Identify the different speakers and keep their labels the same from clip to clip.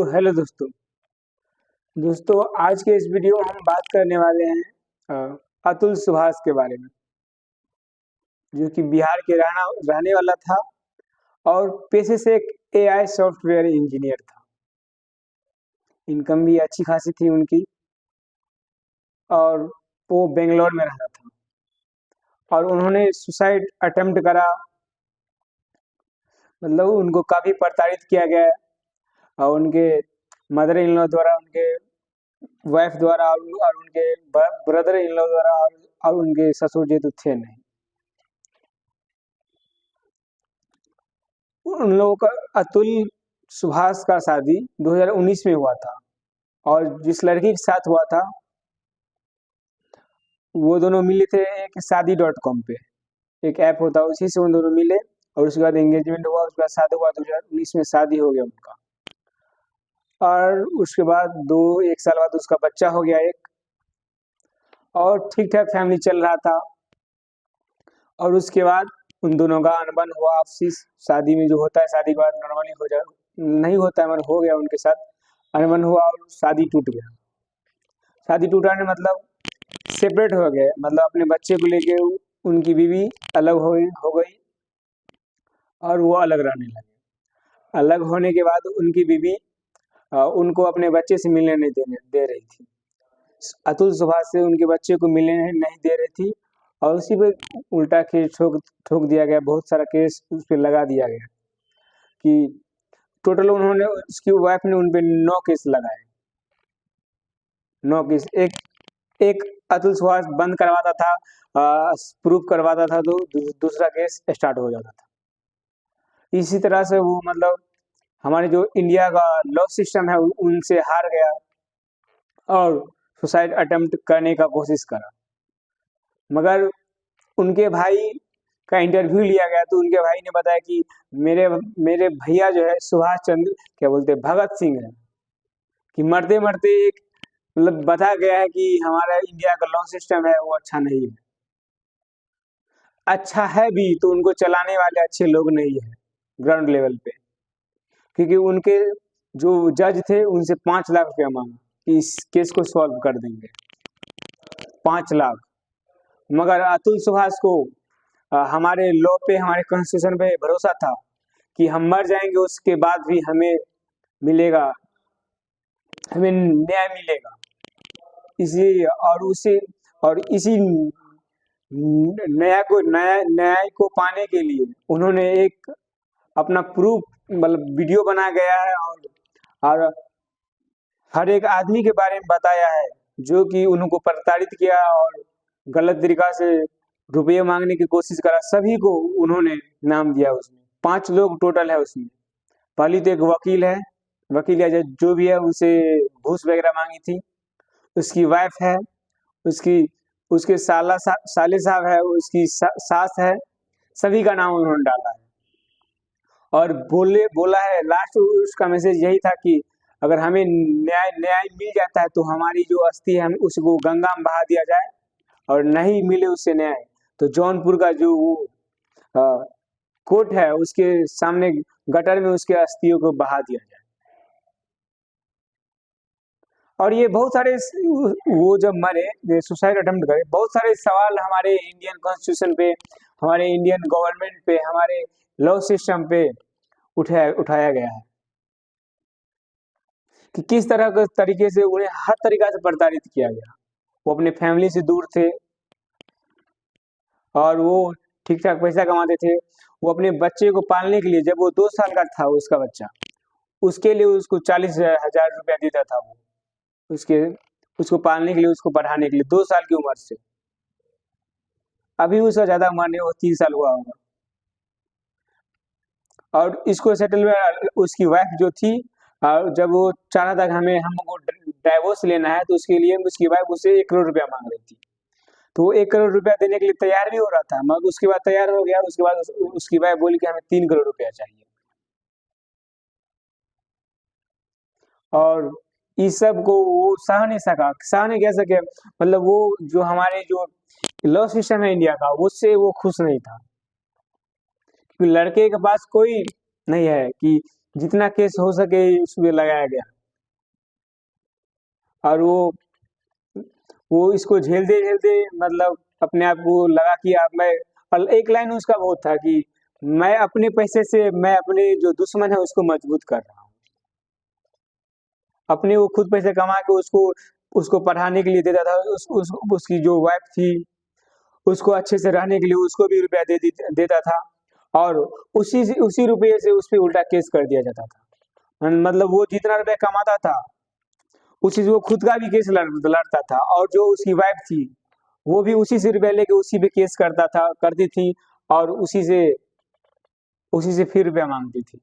Speaker 1: तो हेलो दोस्तों। आज के इस वीडियो में हम बात करने वाले हैं अतुल सुभाष के बारे में, जो कि बिहार के रहने वाला था और पेशे से एक एआई सॉफ्टवेयर इंजीनियर था। इनकम भी अच्छी खासी थी उनकी और वो बेंगलोर में रहता था और उन्होंने सुसाइड अटेम्प्ट करा। मतलब उनको काफ़ी प्रताड़ित किया गया है और उनके मदर इन लॉ द्वारा, उनके वाइफ द्वारा और उनके ब्रदर इन लॉ द्वारा और उनके ससुर जी तो थे नहीं। उन लोगों का अतुल सुभाष का शादी 2019 में हुआ था और जिस लड़की के साथ हुआ था वो दोनों मिले थे एक शादी.com पे, एक ऐप होता है, उसी से उन दोनों मिले और उसके बाद एंगेजमेंट हुआ। उसके बाद शादी हुआ, 2019 में शादी हो गया उनका और उसके बाद एक साल बाद उसका बच्चा हो गया एक, और ठीक ठाक फैमिली चल रहा था। और उसके बाद उन दोनों का अनबन हुआ आपसी। शादी में जो होता है, शादी के बाद नॉर्मली हो जाए, नहीं होता है मगर हो गया उनके साथ, अनबन हुआ और शादी टूट गया। शादी टूटाने मतलब सेपरेट हो गए, मतलब अपने बच्चे को लेके उनकी बीवी अलग हो गई और वो अलग रहने लगे। अलग होने के बाद उनकी बीवी उनको अपने बच्चे से मिलने नहीं दे रही थी। अतुल सुभाष से उनके बच्चे को मिलने नहीं दे रही थी और उसी पे उल्टा केस ठोक दिया गया। बहुत सारा केस उस पर लगा दिया गया कि टोटल उन्होंने, उसकी वाइफ ने उन पे 9 केस लगाए। 9 केस। एक अतुल सुभाष बंद करवाता था, प्रूफ करवाता था तो दूसरा केस स्टार्ट हो जाता था। इसी तरह से वो, मतलब हमारे जो इंडिया का लॉ सिस्टम है उनसे हार गया और सुसाइड अटेम्प्ट करने का कोशिश करा। मगर उनके भाई का इंटरव्यू लिया गया तो उनके भाई ने बताया कि मेरे भैया जो है सुभाष चंद्र, क्या बोलते हैं, भगत सिंह है, कि मरते मरते एक, मतलब बता गया है कि हमारा इंडिया का लॉ सिस्टम है वो अच्छा नहीं है। अच्छा है भी तो उनको चलाने वाले अच्छे लोग नहीं है ग्राउंड लेवल पे, क्योंकि उनके जो जज थे उनसे 5 लाख रुपया मांगा कि इस केस को सॉल्व कर देंगे। 5 लाख। मगर अतुल सुभाष को हमारे लॉ पे, हमारे कॉन्स्टिट्यूशन पे भरोसा था कि हम मर जाएंगे उसके बाद भी हमें न्याय मिलेगा। इसी न्याय को पाने के लिए उन्होंने एक अपना प्रूफ, मतलब वीडियो बनाया गया है और हर एक आदमी के बारे में बताया है जो कि उनको प्रताड़ित किया और गलत तरीका से रुपये मांगने की कोशिश करा। सभी को उन्होंने नाम दिया। उसमें 5 लोग टोटल है उसमें। पहली तो एक वकील है, वकील या जो भी है, उसे घूस वगैरह मांगी थी। उसकी वाइफ है, उसकी उसके साले साहब है, उसकी सास है। सभी का नाम उन्होंने डाला है और बोला है, लास्ट उसका मैसेज यही था कि अगर हमें न्याय मिल जाता है तो हमारी जो अस्थि है हम उसको गंगा में बहा दिया जाए, और नहीं मिले उससे न्याय तो जौनपुर का जो वो कोर्ट है उसके सामने गटर में उसके अस्थियों को बहा दिया जाए। और ये बहुत सारे, वो जब मरे, सुसाइड अटेम्प्ट करे, बहुत सारे सवाल हमारे इंडियन कॉन्स्टिट्यूशन पे, हमारे इंडियन गवर्नमेंट पे, हमारे लॉ सिस्टम पे उठाया गया है कि किस तरह के तरीके से उन्हें हर तरीका से प्रताड़ित किया गया। वो अपने फैमिली से दूर थे और वो ठीक ठाक पैसा कमाते थे। वो अपने बच्चे को पालने के लिए, जब वो 2 साल का था उसका बच्चा, उसके लिए उसको 40,000 रुपया देता था वो, उसको पालने के लिए, उसको पढ़ाने के लिए 2 साल की उम्र से। अभी उसका ज्यादा उम्र नहीं, वो 3 साल हुआ होगा। और इसको सेटल में उसकी वाइफ जो थी, जब वो चाह रहा था कि हमको डाइवोर्स लेना है तो उसके लिए उसकी वाइफ उससे 1 करोड़ रुपया मांग रही थी। तो वो 1 करोड़ रुपया देने के लिए तैयार भी हो रहा था, मगर उसके बाद तैयार हो गया। उसके बाद उसकी वाइफ बोली कि हमें 3 करोड़ रुपया चाहिए। और इस सब को वो सह नहीं कह सके। मतलब वो जो हमारे जो लॉ सिस्टम है इंडिया का, उससे वो खुश नहीं था। लड़के के पास कोई नहीं है कि जितना केस हो सके उसमें लगाया गया। और वो इसको झेलते मतलब अपने आप को लगा कि अब मैं, और एक लाइन उसका बहुत था कि मैं अपने पैसे से मैं अपने जो दुश्मन है उसको मजबूत कर रहा हूँ। अपने वो खुद पैसे कमा के उसको उसको पढ़ाने के लिए देता था, उसकी जो वाइफ थी उसको अच्छे से रहने के लिए उसको भी रुपया देता था, और उसी रुपये से उस पे उल्टा केस कर दिया जाता था। मतलब वो जितना रुपया कमाता था उसी से वो खुद का भी केस लड़ता था, और जो उसकी वाइफ थी वो भी उसी से रुपया लेके उसी पे केस करती थी, और उसी से फिर रुपया मांगती थी।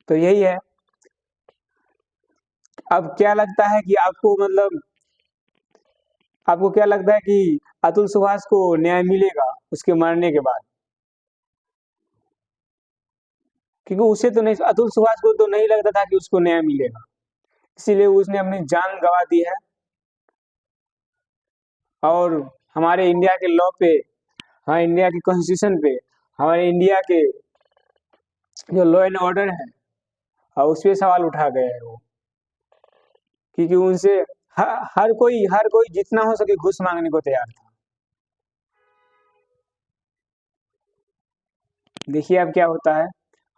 Speaker 1: तो यही है। अब क्या लगता है कि आपको क्या लगता है कि अतुल सुभाष को न्याय मिलेगा उसके मरने के बाद? क्योंकि उसे तो नहीं, अतुल सुभाष को तो नहीं लगता था कि उसको न्याय मिलेगा, इसीलिए उसने अपनी जान गंवा दी है। और हमारे इंडिया के लॉ पे, हाँ, इंडिया के कॉन्स्टिट्यूशन पे, हमारे इंडिया के जो लॉ एंड ऑर्डर है, हाँ, उस पे सवाल उठा गए हैं वो। क्योंकि उनसे हर कोई जितना हो सके घूस मांगने को तैयार था। देखिए अब क्या होता है,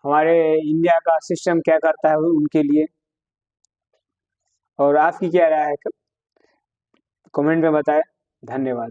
Speaker 1: हमारे इंडिया का सिस्टम क्या करता है उनके लिए। और आपकी क्या राय है, कमेंट में बताएं। धन्यवाद।